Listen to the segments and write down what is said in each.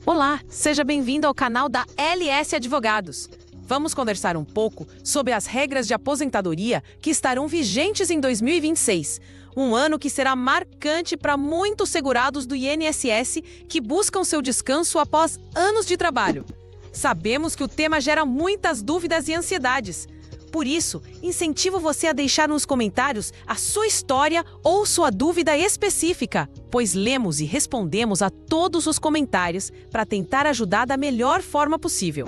Olá, seja bem-vindo ao canal da LS Advogados. Vamos conversar um pouco sobre as regras de aposentadoria que estarão vigentes em 2026, um ano que será marcante para muitos segurados do INSS que buscam seu descanso após anos de trabalho. Sabemos que o tema gera muitas dúvidas e ansiedades. Por isso, incentivo você a deixar nos comentários a sua história ou sua dúvida específica, pois lemos e respondemos a todos os comentários para tentar ajudar da melhor forma possível.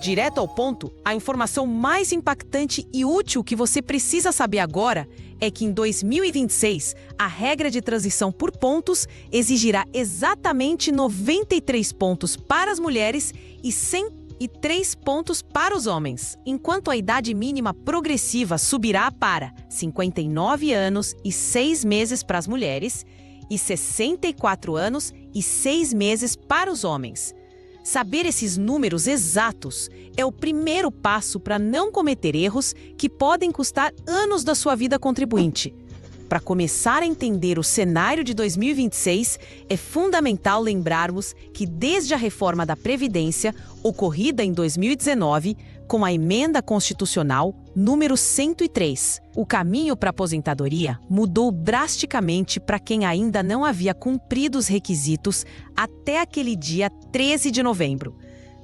Direto ao ponto, a informação mais impactante e útil que você precisa saber agora é que em 2026, a regra de transição por pontos exigirá exatamente 93 pontos para as mulheres e 103 pontos para os homens, enquanto a idade mínima progressiva subirá para 59 anos e 6 meses para as mulheres e 64 anos e 6 meses para os homens. Saber esses números exatos é o primeiro passo para não cometer erros que podem custar anos da sua vida contribuinte. Para começar a entender o cenário de 2026, é fundamental lembrarmos que desde a reforma da Previdência, ocorrida em 2019, com a Emenda Constitucional número 103, o caminho para a aposentadoria mudou drasticamente para quem ainda não havia cumprido os requisitos até aquele dia 13 de novembro.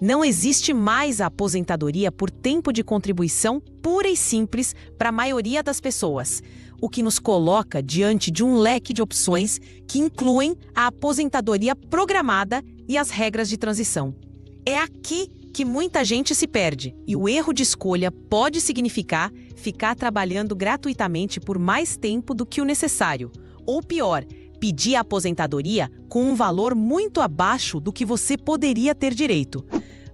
Não existe mais a aposentadoria por tempo de contribuição pura e simples para a maioria das pessoas, o que nos coloca diante de um leque de opções que incluem a aposentadoria programada e as regras de transição. É aqui que muita gente se perde, e o erro de escolha pode significar ficar trabalhando gratuitamente por mais tempo do que o necessário, ou pior, pedir a aposentadoria com um valor muito abaixo do que você poderia ter direito.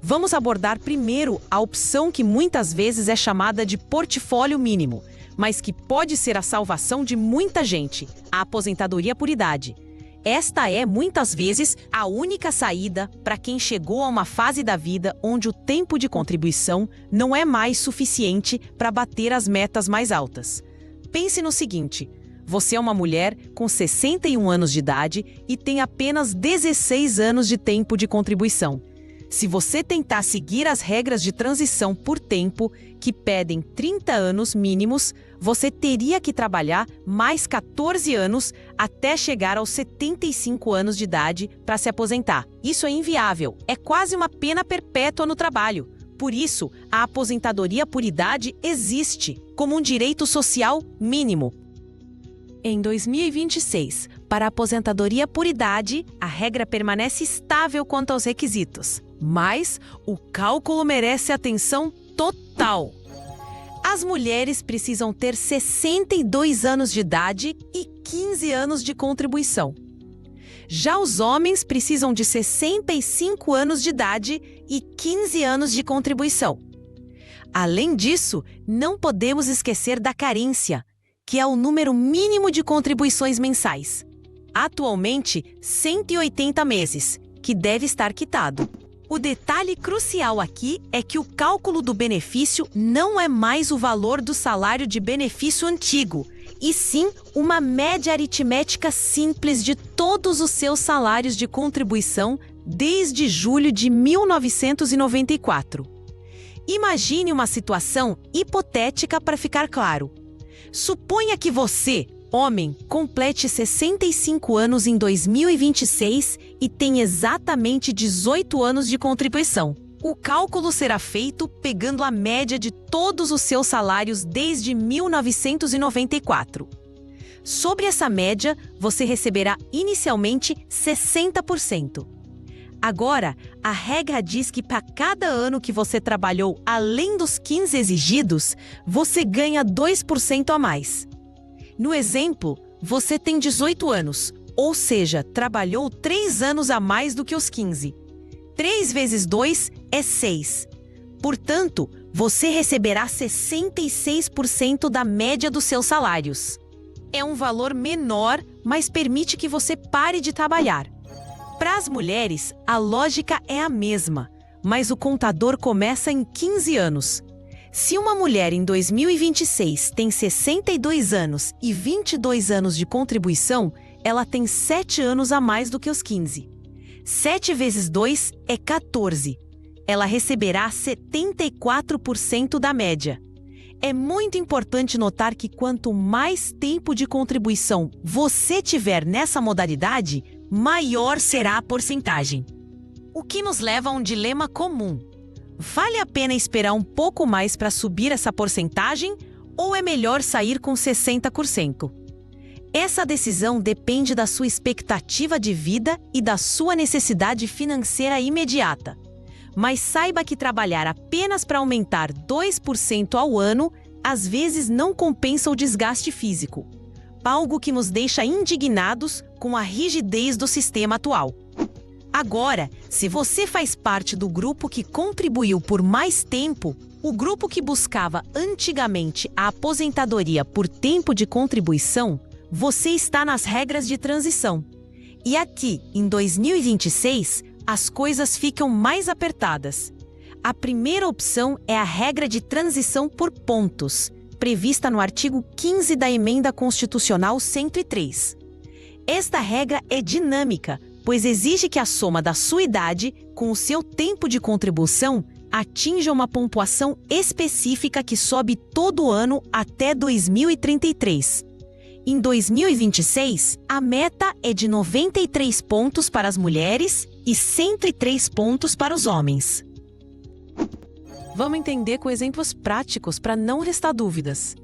Vamos abordar primeiro a opção que muitas vezes é chamada de portfólio mínimo, mas que pode ser a salvação de muita gente, a aposentadoria por idade. Esta é, muitas vezes, a única saída para quem chegou a uma fase da vida onde o tempo de contribuição não é mais suficiente para bater as metas mais altas. Pense no seguinte: você é uma mulher com 61 anos de idade e tem apenas 16 anos de tempo de contribuição. Se você tentar seguir as regras de transição por tempo, que pedem 30 anos mínimos, você teria que trabalhar mais 14 anos até chegar aos 75 anos de idade para se aposentar. Isso é inviável, é quase uma pena perpétua no trabalho. Por isso, a aposentadoria por idade existe como um direito social mínimo. Em 2026, para a aposentadoria por idade, a regra permanece estável quanto aos requisitos, mas o cálculo merece atenção total. As mulheres precisam ter 62 anos de idade e 15 anos de contribuição. Já os homens precisam de 65 anos de idade e 15 anos de contribuição. Além disso, não podemos esquecer da carência, que é o número mínimo de contribuições mensais. Atualmente, 180 meses, que deve estar quitado. O detalhe crucial aqui é que o cálculo do benefício não é mais o valor do salário de benefício antigo, e sim uma média aritmética simples de todos os seus salários de contribuição desde julho de 1994. Imagine uma situação hipotética para ficar claro. Suponha que você, homem, complete 65 anos em 2026 e tem exatamente 18 anos de contribuição. O cálculo será feito pegando a média de todos os seus salários desde 1994. Sobre essa média, você receberá inicialmente 60%. Agora, a regra diz que para cada ano que você trabalhou além dos 15 exigidos, você ganha 2% a mais. No exemplo, você tem 18 anos, ou seja, trabalhou 3 anos a mais do que os 15. 3 vezes 2 é 6. Portanto, você receberá 66% da média dos seus salários. É um valor menor, mas permite que você pare de trabalhar. Para as mulheres, a lógica é a mesma, mas o contador começa em 15 anos. Se uma mulher em 2026 tem 62 anos e 22 anos de contribuição, ela tem 7 anos a mais do que os 15. 7 vezes 2 é 14. Ela receberá 74% da média. É muito importante notar que quanto mais tempo de contribuição você tiver nessa modalidade, maior será a porcentagem. O que nos leva a um dilema comum. Vale a pena esperar um pouco mais para subir essa porcentagem ou é melhor sair com 60%? Essa decisão depende da sua expectativa de vida e da sua necessidade financeira imediata. Mas saiba que trabalhar apenas para aumentar 2% ao ano, às vezes não compensa o desgaste físico. Algo que nos deixa indignados com a rigidez do sistema atual. Agora, se você faz parte do grupo que contribuiu por mais tempo, o grupo que buscava antigamente a aposentadoria por tempo de contribuição, você está nas regras de transição. E aqui, em 2026, as coisas ficam mais apertadas. A primeira opção é a regra de transição por pontos, prevista no artigo 15 da Emenda Constitucional 103. Esta regra é dinâmica, pois exige que a soma da sua idade com o seu tempo de contribuição atinja uma pontuação específica que sobe todo ano até 2033. Em 2026, a meta é de 93 pontos para as mulheres e 103 pontos para os homens. Vamos entender com exemplos práticos para não restar dúvidas.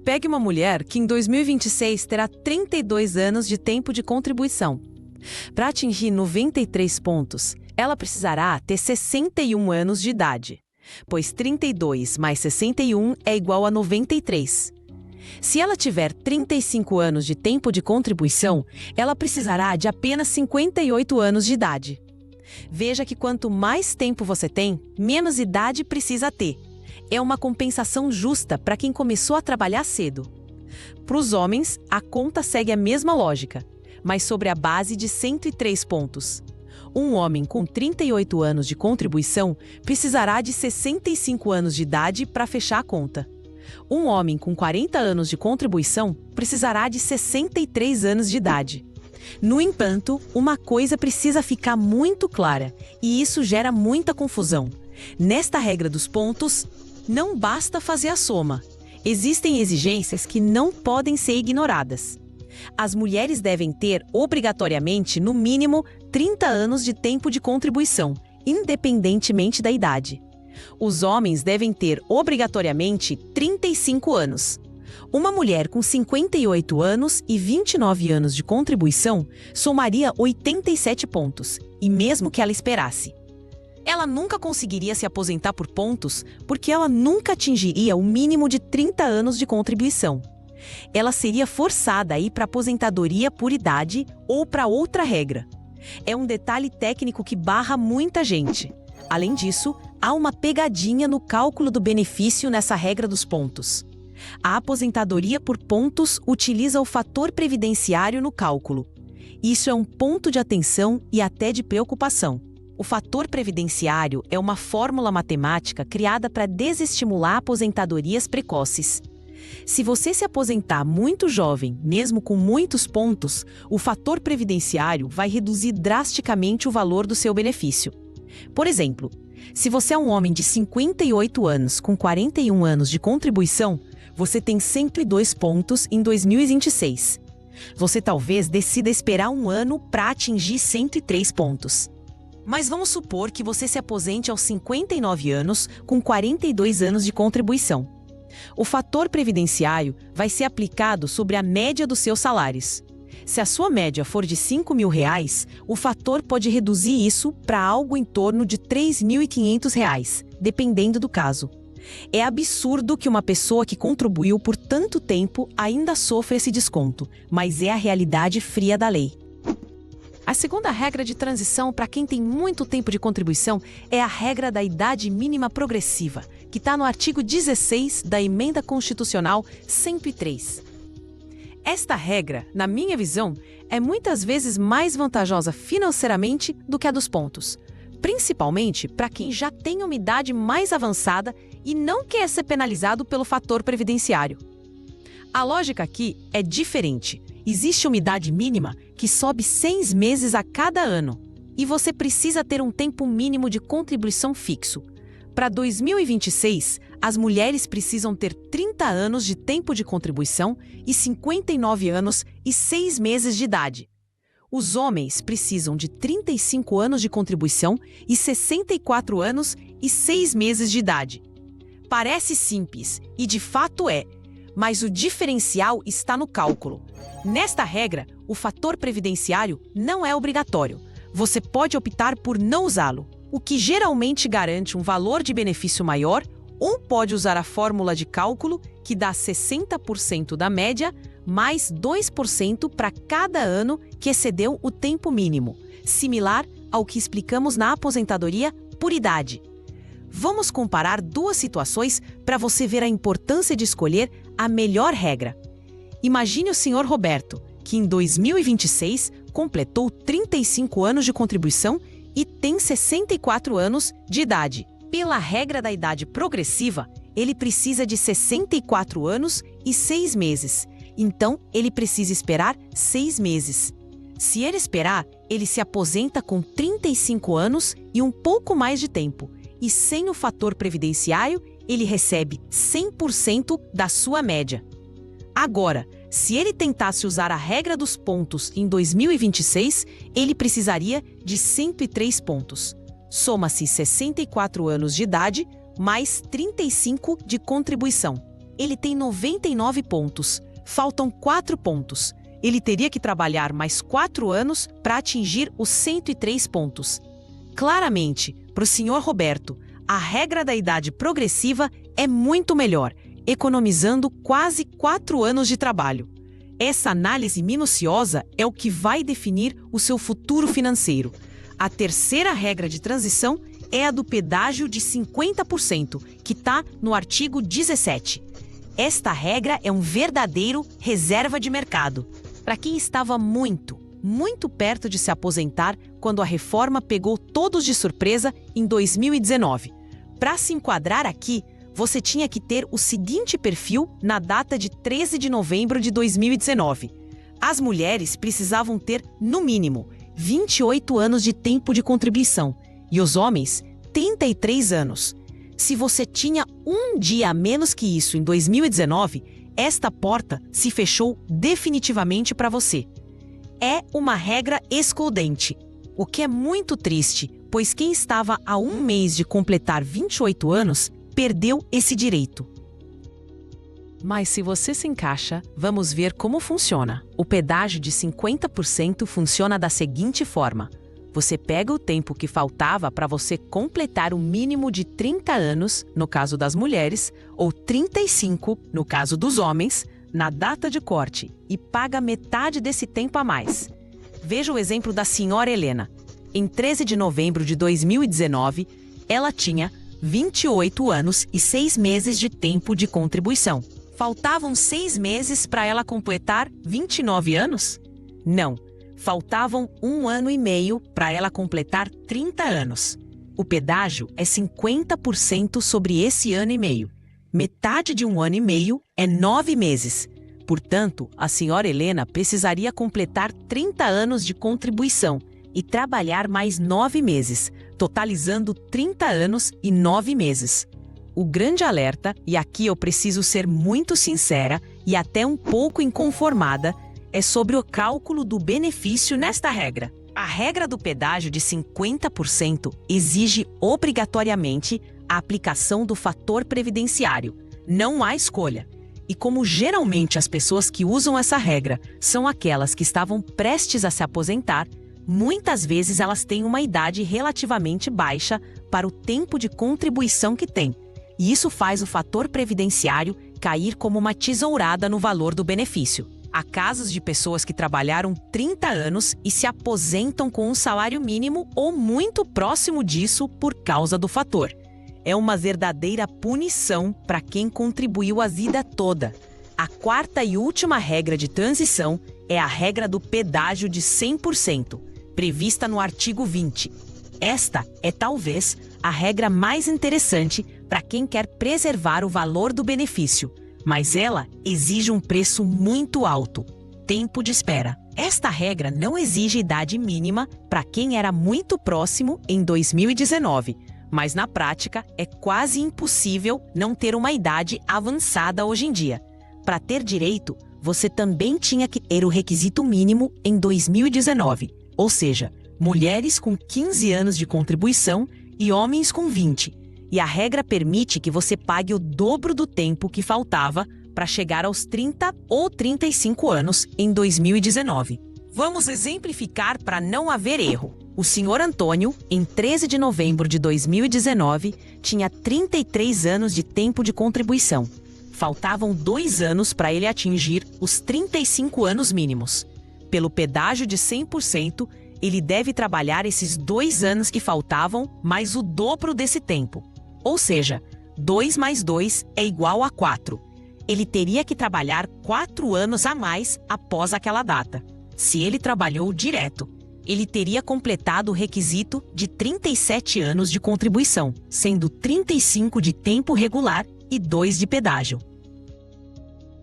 Pegue uma mulher que em 2026 terá 32 anos de tempo de contribuição. Para atingir 93 pontos, ela precisará ter 61 anos de idade, pois 32 mais 61 é igual a 93. Se ela tiver 35 anos de tempo de contribuição, ela precisará de apenas 58 anos de idade. Veja que quanto mais tempo você tem, menos idade precisa ter. É uma compensação justa para quem começou a trabalhar cedo. Para os homens, a conta segue a mesma lógica, mas sobre a base de 103 pontos. Um homem com 38 anos de contribuição precisará de 65 anos de idade para fechar a conta. Um homem com 40 anos de contribuição precisará de 63 anos de idade. No entanto, uma coisa precisa ficar muito clara, e isso gera muita confusão. Nesta regra dos pontos, não basta fazer a soma. Existem exigências que não podem ser ignoradas. As mulheres devem ter, obrigatoriamente, no mínimo, 30 anos de tempo de contribuição, independentemente da idade. Os homens devem ter, obrigatoriamente, 35 anos. Uma mulher com 58 anos e 29 anos de contribuição somaria 87 pontos, e mesmo que ela esperasse. Ela nunca conseguiria se aposentar por pontos porque ela nunca atingiria o mínimo de 30 anos de contribuição. Ela seria forçada a ir para a aposentadoria por idade ou para outra regra. É um detalhe técnico que barra muita gente. Além disso, há uma pegadinha no cálculo do benefício nessa regra dos pontos. A aposentadoria por pontos utiliza o fator previdenciário no cálculo. Isso é um ponto de atenção e até de preocupação. O fator previdenciário é uma fórmula matemática criada para desestimular aposentadorias precoces. Se você se aposentar muito jovem, mesmo com muitos pontos, o fator previdenciário vai reduzir drasticamente o valor do seu benefício. Por exemplo, se você é um homem de 58 anos com 41 anos de contribuição, você tem 102 pontos em 2026. Você talvez decida esperar um ano para atingir 103 pontos. Mas vamos supor que você se aposente aos 59 anos com 42 anos de contribuição. O fator previdenciário vai ser aplicado sobre a média dos seus salários. Se a sua média for de R$5.000, o fator pode reduzir isso para algo em torno de R$3.500, dependendo do caso. É absurdo que uma pessoa que contribuiu por tanto tempo ainda sofra esse desconto, mas é a realidade fria da lei. A segunda regra de transição para quem tem muito tempo de contribuição é a regra da idade mínima progressiva, que está no artigo 16 da Emenda Constitucional 103. Esta regra, na minha visão, é muitas vezes mais vantajosa financeiramente do que a dos pontos, principalmente para quem já tem uma idade mais avançada e não quer ser penalizado pelo fator previdenciário. A lógica aqui é diferente. Existe uma idade mínima que sobe 6 meses a cada ano. e você precisa ter um tempo mínimo de contribuição fixo. Para 2026, as mulheres precisam ter 30 anos de tempo de contribuição e 59 anos e 6 meses de idade. Os homens precisam de 35 anos de contribuição e 64 anos e 6 meses de idade. Parece simples, e de fato é, mas o diferencial está no cálculo. Nesta regra, o fator previdenciário não é obrigatório. Você pode optar por não usá-lo, o que geralmente garante um valor de benefício maior, ou pode usar a fórmula de cálculo, que dá 60% da média, mais 2% para cada ano que excedeu o tempo mínimo, similar ao que explicamos na aposentadoria por idade. Vamos comparar duas situações para você ver a importância de escolher a melhor regra. Imagine o Sr. Roberto, que em 2026 completou 35 anos de contribuição e tem 64 anos de idade. Pela regra da idade progressiva, ele precisa de 64 anos e 6 meses. Então, ele precisa esperar 6 meses. Se ele esperar, ele se aposenta com 35 anos e um pouco mais de tempo. E sem o fator previdenciário, ele recebe 100% da sua média. Agora, se ele tentasse usar a regra dos pontos em 2026, ele precisaria de 103 pontos. Soma-se 64 anos de idade, mais 35 de contribuição. Ele tem 99 pontos. Faltam 4 pontos. Ele teria que trabalhar mais 4 anos para atingir os 103 pontos. Claramente, para o Sr. Roberto, a regra da idade progressiva é muito melhor, economizando quase 4 anos de trabalho. Essa análise minuciosa é o que vai definir o seu futuro financeiro. A terceira regra de transição é a do pedágio de 50%, que está no artigo 17. Esta regra é um verdadeiro reserva de mercado. Para quem estava muito perto de se aposentar quando a reforma pegou todos de surpresa em 2019. Para se enquadrar aqui, você tinha que ter o seguinte perfil na data de 13 de novembro de 2019. As mulheres precisavam ter, no mínimo, 28 anos de tempo de contribuição e os homens, 33 anos. Se você tinha um dia a menos que isso em 2019, esta porta se fechou definitivamente para você. É uma regra excludente, o que é muito triste, pois quem estava a um mês de completar 28 anos perdeu esse direito. Mas se você se encaixa, vamos ver como funciona. O pedágio de 50% funciona da seguinte forma. Você pega o tempo que faltava para você completar o mínimo de 30 anos, no caso das mulheres, ou 35, no caso dos homens, na data de corte, e paga metade desse tempo a mais. Veja o exemplo da senhora Helena. Em 13 de novembro de 2019, ela tinha 28 anos e 6 meses de tempo de contribuição. Faltavam 6 meses para ela completar 29 anos? Não. Faltavam 1 ano e meio para ela completar 30 anos. O pedágio é 50% sobre esse ano e meio. Metade de 1 ano e meio é 9 meses. Portanto, a senhora Helena precisaria completar 30 anos de contribuição e trabalhar mais 9 meses, totalizando 30 anos e 9 meses. O grande alerta, e aqui eu preciso ser muito sincera e até um pouco inconformada, é sobre o cálculo do benefício nesta regra. A regra do pedágio de 50% exige obrigatoriamente a aplicação do fator previdenciário. Não há escolha. E como geralmente as pessoas que usam essa regra são aquelas que estavam prestes a se aposentar, muitas vezes elas têm uma idade relativamente baixa para o tempo de contribuição que têm. E isso faz o fator previdenciário cair como uma tesourada no valor do benefício. Há casos de pessoas que trabalharam 30 anos e se aposentam com um salário mínimo ou muito próximo disso por causa do fator. É uma verdadeira punição para quem contribuiu a vida toda. A quarta e última regra de transição é a regra do pedágio de 100%, prevista no artigo 20. Esta é talvez a regra mais interessante para quem quer preservar o valor do benefício, mas ela exige um preço muito alto. tempo de espera. Esta regra não exige idade mínima para quem era muito próximo em 2019, mas na prática é quase impossível não ter uma idade avançada hoje em dia. Para ter direito, você também tinha que ter o requisito mínimo em 2019, ou seja, mulheres com 15 anos de contribuição e homens com 20. E a regra permite que você pague o dobro do tempo que faltava para chegar aos 30 ou 35 anos em 2019. Vamos exemplificar para não haver erro. O senhor Antônio, em 13 de novembro de 2019, tinha 33 anos de tempo de contribuição. Faltavam 2 anos para ele atingir os 35 anos mínimos. Pelo pedágio de 100%, ele deve trabalhar esses 2 anos que faltavam, mais o dobro desse tempo. Ou seja, 2 mais 2 é igual a 4. Ele teria que trabalhar 4 anos a mais após aquela data. Se ele trabalhou direto, ele teria completado o requisito de 37 anos de contribuição, sendo 35 de tempo regular e 2 de pedágio.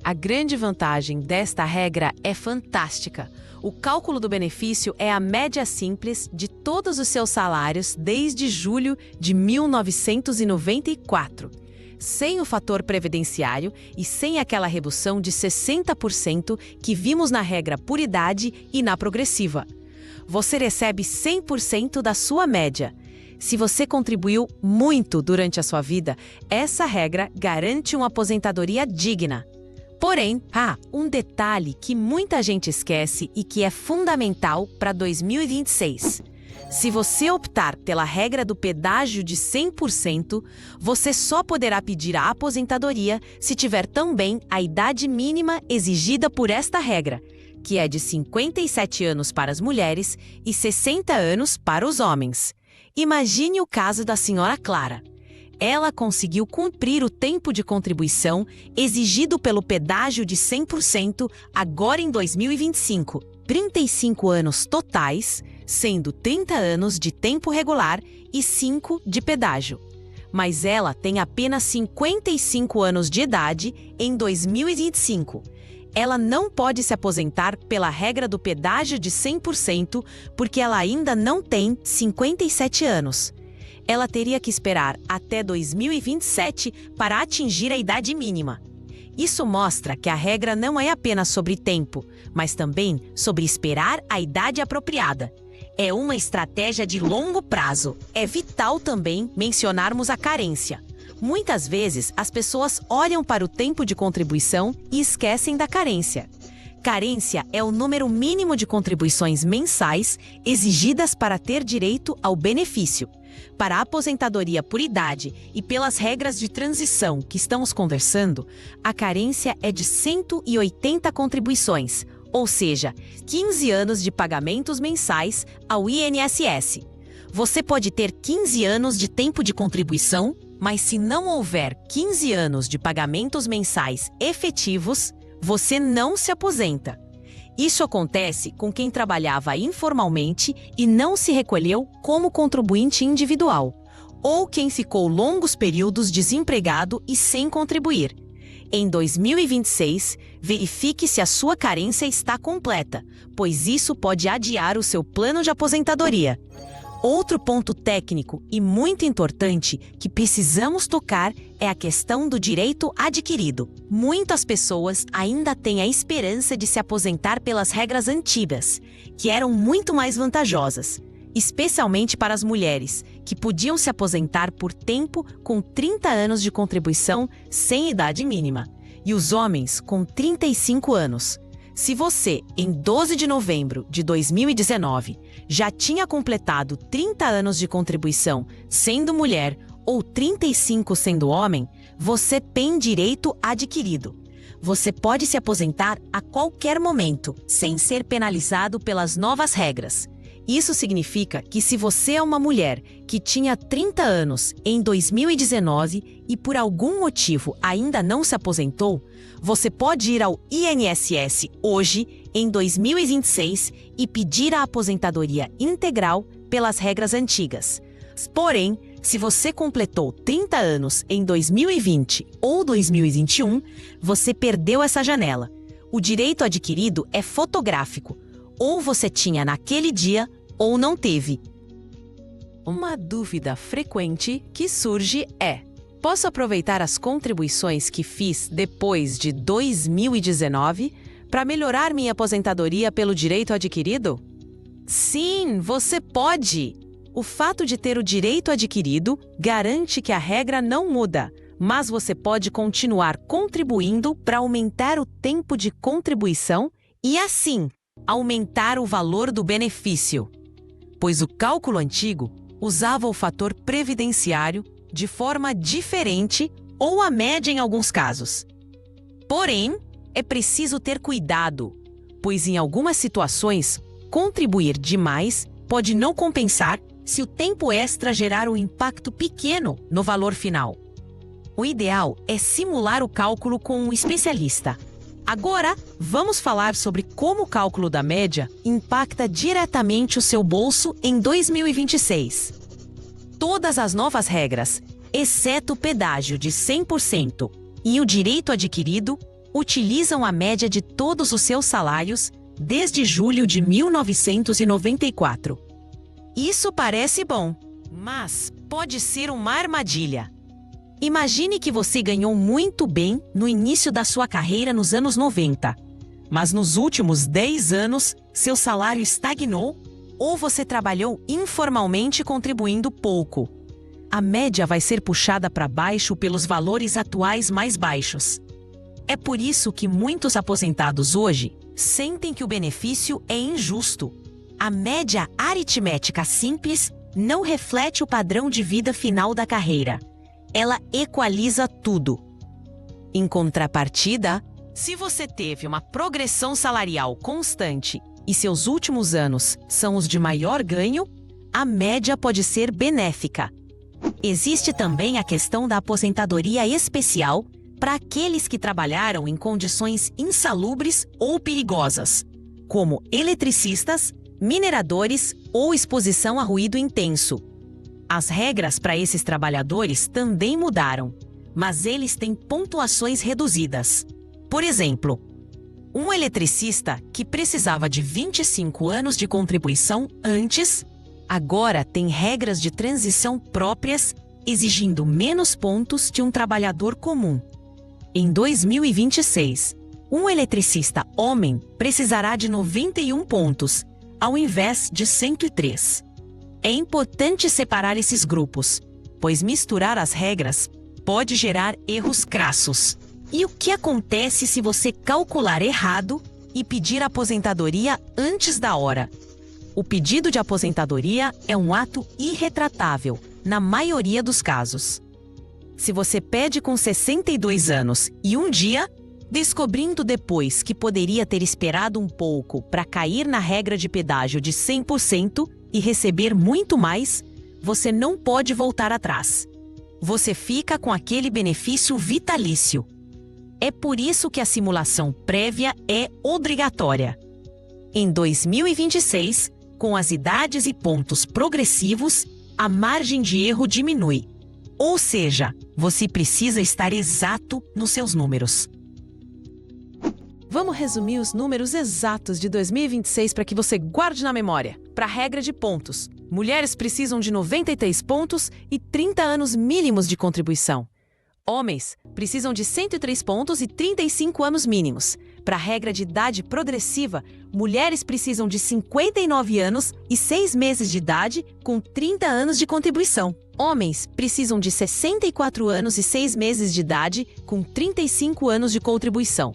A grande vantagem desta regra é fantástica. O cálculo do benefício é a média simples de todos os seus salários desde julho de 1994. Sem o fator previdenciário e sem aquela redução de 60% que vimos na regra por idade e na progressiva. Você recebe 100% da sua média. Se você contribuiu muito durante a sua vida, essa regra garante uma aposentadoria digna. Porém, há um detalhe que muita gente esquece e que é fundamental para 2026. Se você optar pela regra do pedágio de 100%, você só poderá pedir a aposentadoria se tiver também a idade mínima exigida por esta regra, que é de 57 anos para as mulheres e 60 anos para os homens. Imagine o caso da senhora Clara. Ela conseguiu cumprir o tempo de contribuição exigido pelo pedágio de 100% agora em 2025, 35 anos totais, sendo 30 anos de tempo regular e 5 de pedágio. Mas ela tem apenas 55 anos de idade em 2025. Ela não pode se aposentar pela regra do pedágio de 100% porque ela ainda não tem 57 anos. Ela teria que esperar até 2027 para atingir a idade mínima. Isso mostra que a regra não é apenas sobre tempo, mas também sobre esperar a idade apropriada. É uma estratégia de longo prazo. É vital também mencionarmos a carência. Muitas vezes, as pessoas olham para o tempo de contribuição e esquecem da carência. Carência é o número mínimo de contribuições mensais exigidas para ter direito ao benefício. Para a aposentadoria por idade e pelas regras de transição que estamos conversando, a carência é de 180 contribuições, ou seja, 15 anos de pagamentos mensais ao INSS. Você pode ter 15 anos de tempo de contribuição, mas se não houver 15 anos de pagamentos mensais efetivos, você não se aposenta. Isso acontece com quem trabalhava informalmente e não se recolheu como contribuinte individual, ou quem ficou longos períodos desempregado e sem contribuir. Em 2026, verifique se a sua carência está completa, pois isso pode adiar o seu plano de aposentadoria. Outro ponto técnico e muito importante que precisamos tocar é a questão do direito adquirido. Muitas pessoas ainda têm a esperança de se aposentar pelas regras antigas, que eram muito mais vantajosas, especialmente para as mulheres, que podiam se aposentar por tempo com 30 anos de contribuição sem idade mínima, e os homens com 35 anos. Se você, em 12 de novembro de 2019, já tinha completado 30 anos de contribuição sendo mulher ou 35 sendo homem, você tem direito adquirido. Você pode se aposentar a qualquer momento, sem ser penalizado pelas novas regras. Isso significa que se você é uma mulher que tinha 30 anos em 2019 e por algum motivo ainda não se aposentou, você pode ir ao INSS hoje, em 2026, e pedir a aposentadoria integral pelas regras antigas. Porém, se você completou 30 anos em 2020 ou 2021, você perdeu essa janela. O direito adquirido é fotográfico. Ou você tinha naquele dia, ou não teve. Uma dúvida frequente que surge é: posso aproveitar as contribuições que fiz depois de 2019 para melhorar minha aposentadoria pelo direito adquirido? Sim, você pode! O fato de ter o direito adquirido garante que a regra não muda, mas você pode continuar contribuindo para aumentar o tempo de contribuição e, assim, aumentar o valor do benefício. Pois o cálculo antigo usava o fator previdenciário de forma diferente ou a média em alguns casos. Porém, é preciso ter cuidado, pois em algumas situações, contribuir demais pode não compensar se o tempo extra gerar um impacto pequeno no valor final. O ideal é simular o cálculo com um especialista. Agora, vamos falar sobre como o cálculo da média impacta diretamente o seu bolso em 2026. Todas as novas regras, exceto o pedágio de 100% e o direito adquirido, utilizam a média de todos os seus salários desde julho de 1994. Isso parece bom, mas pode ser uma armadilha. Imagine que você ganhou muito bem no início da sua carreira nos anos 90, mas nos últimos 10 anos seu salário estagnou ou você trabalhou informalmente contribuindo pouco. A média vai ser puxada para baixo pelos valores atuais mais baixos. É por isso que muitos aposentados hoje sentem que o benefício é injusto. A média aritmética simples não reflete o padrão de vida final da carreira. Ela equaliza tudo. Em contrapartida, se você teve uma progressão salarial constante e seus últimos anos são os de maior ganho, a média pode ser benéfica. Existe também a questão da aposentadoria especial para aqueles que trabalharam em condições insalubres ou perigosas, como eletricistas, mineradores ou exposição a ruído intenso. As regras para esses trabalhadores também mudaram, mas eles têm pontuações reduzidas. Por exemplo, um eletricista que precisava de 25 anos de contribuição antes, agora tem regras de transição próprias, exigindo menos pontos de um trabalhador comum. Em 2026, um eletricista homem precisará de 91 pontos, ao invés de 103. É importante separar esses grupos, pois misturar as regras pode gerar erros crassos. E o que acontece se você calcular errado e pedir aposentadoria antes da hora? O pedido de aposentadoria é um ato irretratável, na maioria dos casos. Se você pede com 62 anos e um dia, descobrindo depois que poderia ter esperado um pouco para cair na regra de pedágio de 100% e receber muito mais, você não pode voltar atrás. Você fica com aquele benefício vitalício. É por isso que a simulação prévia é obrigatória. Em 2026, com as idades e pontos progressivos, a margem de erro diminui. Ou seja, você precisa estar exato nos seus números. Vamos resumir os números exatos de 2026 para que você guarde na memória. Para a regra de pontos, mulheres precisam de 93 pontos e 30 anos mínimos de contribuição. Homens precisam de 103 pontos e 35 anos mínimos. Para a regra de idade progressiva, mulheres precisam de 59 anos e 6 meses de idade com 30 anos de contribuição. Homens precisam de 64 anos e 6 meses de idade com 35 anos de contribuição.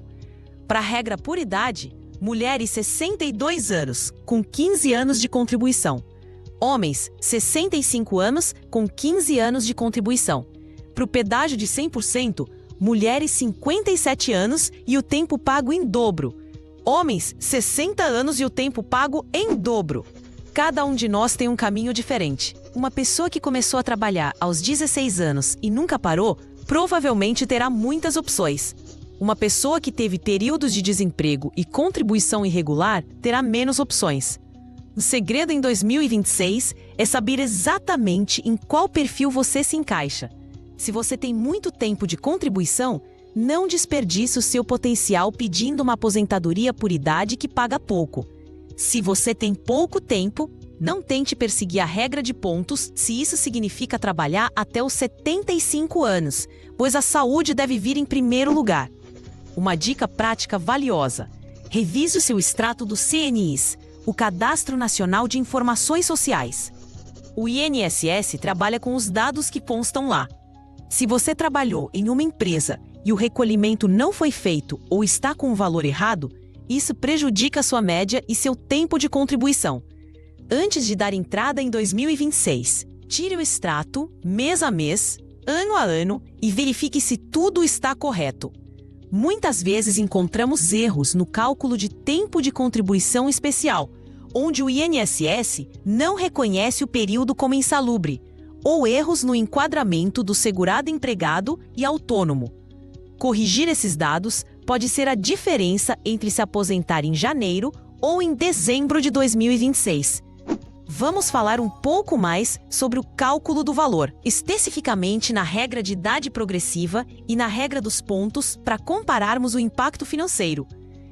Para a regra por idade, mulheres 62 anos, com 15 anos de contribuição. Homens 65 anos, com 15 anos de contribuição. Para o pedágio de 100%, mulheres 57 anos e o tempo pago em dobro. Homens 60 anos e o tempo pago em dobro. Cada um de nós tem um caminho diferente. Uma pessoa que começou a trabalhar aos 16 anos e nunca parou, provavelmente terá muitas opções. Uma pessoa que teve períodos de desemprego e contribuição irregular terá menos opções. O segredo em 2026 é saber exatamente em qual perfil você se encaixa. Se você tem muito tempo de contribuição, Não desperdice o seu potencial pedindo uma aposentadoria por idade que paga pouco. Se você tem pouco tempo, não tente perseguir a regra de pontos se isso significa trabalhar até os 75 anos, pois a saúde deve vir em primeiro lugar. Uma dica prática valiosa: revise o seu extrato do CNIS, o Cadastro Nacional de Informações Sociais. O INSS trabalha com os dados que constam lá. Se você trabalhou em uma empresa e o recolhimento não foi feito ou está com o valor errado, isso prejudica sua média e seu tempo de contribuição. Antes de dar entrada em 2026, tire o extrato mês a mês, ano a ano e verifique se tudo está correto. Muitas vezes encontramos erros no cálculo de tempo de contribuição especial, onde o INSS não reconhece o período como insalubre, ou erros no enquadramento do segurado empregado e autônomo. Corrigir esses dados pode ser a diferença entre se aposentar em janeiro ou em dezembro de 2026. Vamos falar um pouco mais sobre o cálculo do valor, especificamente na regra de idade progressiva e na regra dos pontos para compararmos o impacto financeiro.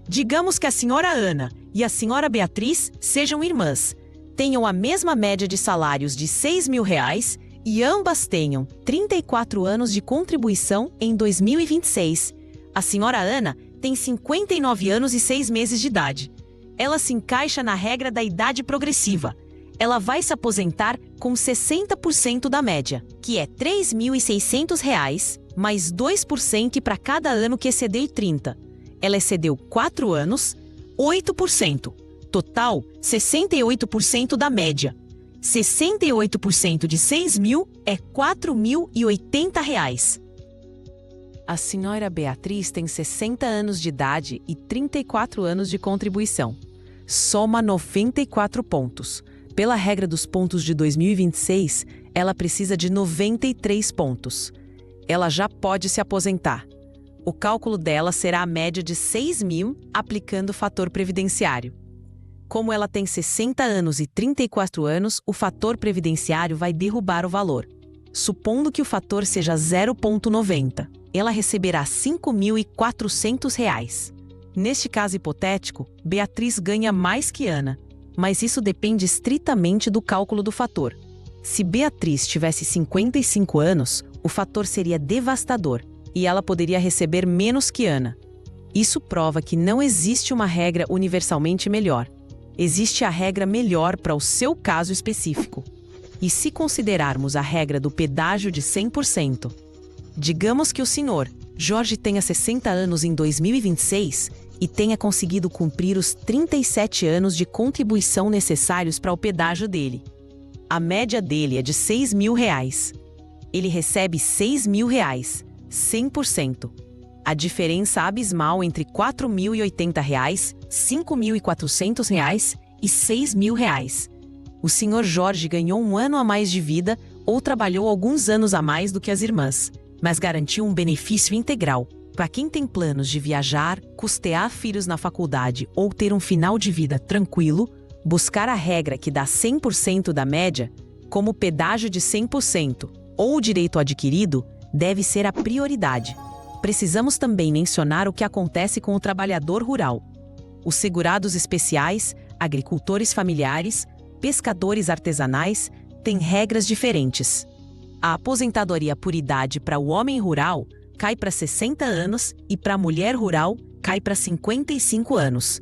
Digamos que a senhora Ana e a senhora Beatriz sejam irmãs, tenham a mesma média de salários de R$6.000 e ambas tenham 34 anos de contribuição em 2026. A senhora Ana tem 59 anos e 6 meses de idade. Ela se encaixa na regra da idade progressiva. Ela vai se aposentar com 60% da média, que é R$ 3.600, mais 2% para cada ano que exceder 30. Ela excedeu 4 anos, 8%. Total, 68% da média. 68% de 6.000 é R$ 4.080. A senhora Beatriz tem 60 anos de idade e 34 anos de contribuição. Soma 94 pontos. Pela regra dos pontos de 2026, ela precisa de 93 pontos. Ela já pode se aposentar. O cálculo dela será a média de 6.000, aplicando o fator previdenciário. Como ela tem 60 anos e 34 anos, o fator previdenciário vai derrubar o valor. Supondo que o fator seja 0,90, ela receberá R$ 5.400. Neste caso hipotético, Beatriz ganha mais que Ana, mas isso depende estritamente do cálculo do fator. Se Beatriz tivesse 55 anos, o fator seria devastador e ela poderia receber menos que Ana. Isso prova que não existe uma regra universalmente melhor. Existe a regra melhor para o seu caso específico. E se considerarmos a regra do pedágio de 100%, digamos que o senhor Jorge tenha 60 anos em 2026 e tenha conseguido cumprir os 37 anos de contribuição necessários para o pedágio dele. A média dele é de R$ 6.000. Ele recebe R$ 6.000, 100%. A diferença abismal entre R$ 4.080, R$ 5.400 e R$ 6.000. O senhor Jorge ganhou um ano a mais de vida ou trabalhou alguns anos a mais do que as irmãs, mas garantiu um benefício integral. Para quem tem planos de viajar, custear filhos na faculdade ou ter um final de vida tranquilo, buscar a regra que dá 100% da média, como o pedágio de 100% ou o direito adquirido, deve ser a prioridade. Precisamos também mencionar o que acontece com o trabalhador rural. Os segurados especiais, agricultores familiares, pescadores artesanais têm regras diferentes. A aposentadoria por idade para o homem rural cai para 60 anos e para a mulher rural cai para 55 anos.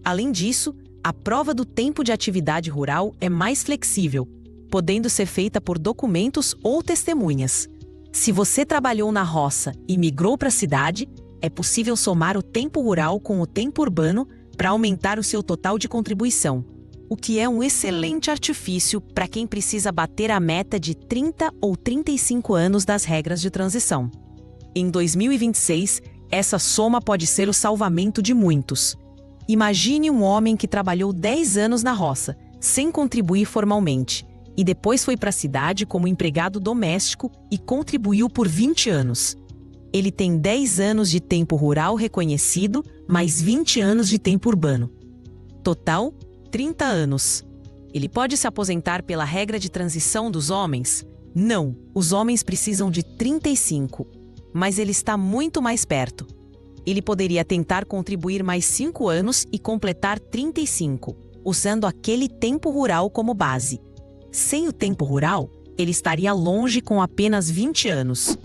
Além disso, a prova do tempo de atividade rural é mais flexível, podendo ser feita por documentos ou testemunhas. Se você trabalhou na roça e migrou para a cidade, é possível somar o tempo rural com o tempo urbano para aumentar o seu total de contribuição, o que é um excelente artifício para quem precisa bater a meta de 30 ou 35 anos das regras de transição. Em 2026, essa soma pode ser o salvamento de muitos. Imagine um homem que trabalhou 10 anos na roça, sem contribuir formalmente, e depois foi para a cidade como empregado doméstico e contribuiu por 20 anos. Ele tem 10 anos de tempo rural reconhecido, mais 20 anos de tempo urbano. Total, 30 anos. Ele pode se aposentar pela regra de transição dos homens? Não, os homens precisam de 35. mas ele está muito mais perto. Ele poderia tentar contribuir mais 5 anos e completar 35, usando aquele tempo rural como base. Sem o tempo rural, ele estaria longe com apenas 20 anos.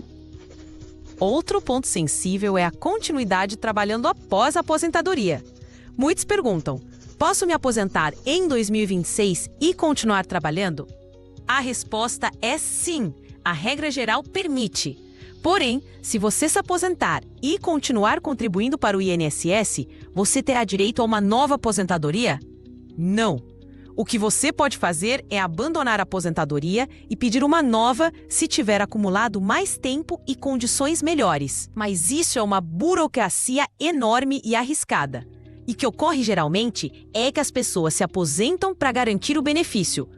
Outro ponto sensível é a continuidade trabalhando após a aposentadoria. Muitos perguntam: posso me aposentar em 2026 e continuar trabalhando? A resposta é sim, a regra geral permite. Porém, se você se aposentar e continuar contribuindo para o INSS, você terá direito a uma nova aposentadoria? Não. O que você pode fazer é abandonar a aposentadoria e pedir uma nova se tiver acumulado mais tempo e condições melhores. Mas isso é uma burocracia enorme e arriscada. E o que ocorre geralmente é que as pessoas se aposentam para garantir o benefício,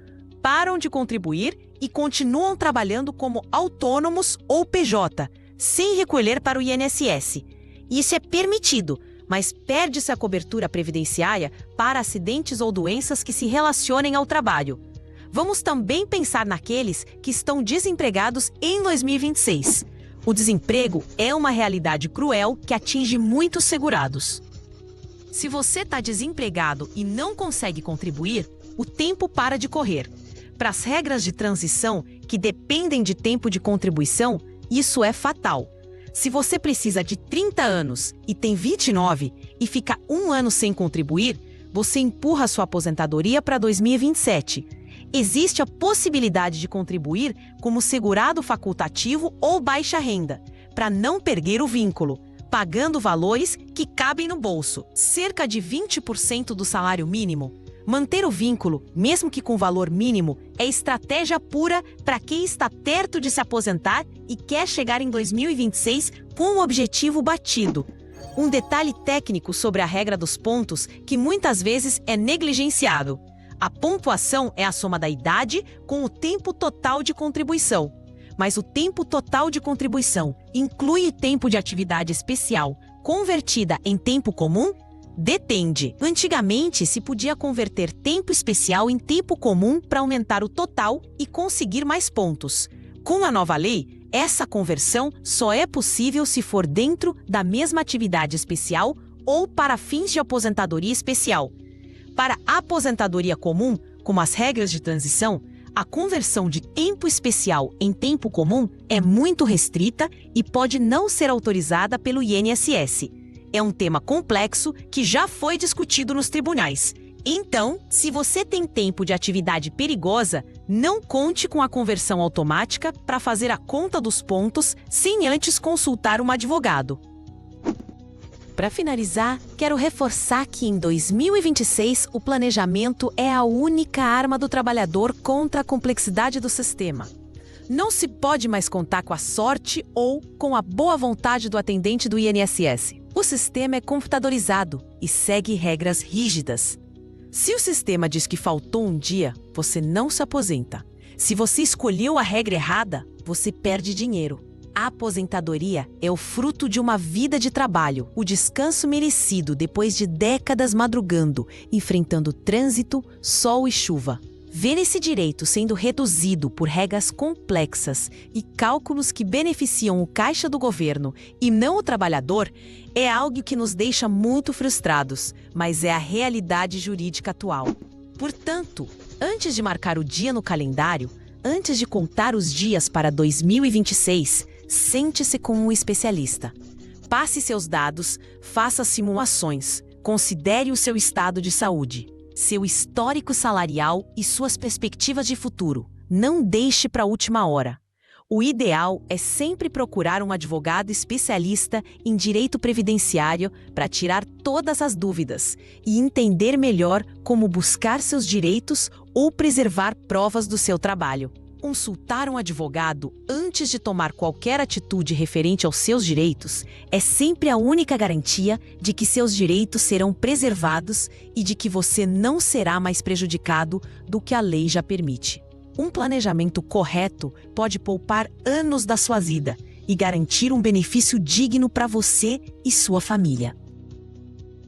param de contribuir e continuam trabalhando como autônomos ou PJ, sem recolher para o INSS. Isso é permitido, mas perde-se a cobertura previdenciária para acidentes ou doenças que se relacionem ao trabalho. Vamos também pensar naqueles que estão desempregados em 2026. O desemprego é uma realidade cruel que atinge muitos segurados. Se você está desempregado e não consegue contribuir, o tempo para de correr. Para as regras de transição, que dependem de tempo de contribuição, isso é fatal. Se você precisa de 30 anos e tem 29 e fica 1 ano sem contribuir, você empurra sua aposentadoria para 2027. Existe a possibilidade de contribuir como segurado facultativo ou baixa renda, para não perder o vínculo, pagando valores que cabem no bolso, cerca de 20% do salário mínimo. Manter o vínculo, mesmo que com valor mínimo, é estratégia pura para quem está perto de se aposentar e quer chegar em 2026 com o objetivo batido. Um detalhe técnico sobre a regra dos pontos que muitas vezes é negligenciado. A pontuação é a soma da idade com o tempo total de contribuição. Mas o tempo total de contribuição inclui o tempo de atividade especial convertida em tempo comum? Depende. Antigamente, se podia converter tempo especial em tempo comum para aumentar o total e conseguir mais pontos. Com a nova lei, essa conversão só é possível se for dentro da mesma atividade especial ou para fins de aposentadoria especial. Para a aposentadoria comum, como as regras de transição, a conversão de tempo especial em tempo comum é muito restrita e pode não ser autorizada pelo INSS. É um tema complexo que já foi discutido nos tribunais. Então, se você tem tempo de atividade perigosa, não conte com a conversão automática para fazer a conta dos pontos sem antes consultar um advogado. Para finalizar, quero reforçar que em 2026 o planejamento é a única arma do trabalhador contra a complexidade do sistema. Não se pode mais contar com a sorte ou com a boa vontade do atendente do INSS. O sistema é computadorizado e segue regras rígidas. Se o sistema diz que faltou um dia, você não se aposenta. Se você escolheu a regra errada, você perde dinheiro. A aposentadoria é o fruto de uma vida de trabalho, o descanso merecido depois de décadas madrugando, enfrentando trânsito, sol e chuva. Ver esse direito sendo reduzido por regras complexas e cálculos que beneficiam o caixa do governo e não o trabalhador é algo que nos deixa muito frustrados, mas é a realidade jurídica atual. Portanto, antes de marcar o dia no calendário, antes de contar os dias para 2026, sente-se com um especialista. Passe seus dados, faça simulações, considere o seu estado de saúde, seu histórico salarial e suas perspectivas de futuro. Não deixe para a última hora. O ideal é sempre procurar um advogado especialista em direito previdenciário para tirar todas as dúvidas e entender melhor como buscar seus direitos ou preservar provas do seu trabalho. Consultar um advogado antes de tomar qualquer atitude referente aos seus direitos é sempre a única garantia de que seus direitos serão preservados e de que você não será mais prejudicado do que a lei já permite. Um planejamento correto pode poupar anos da sua vida e garantir um benefício digno para você e sua família.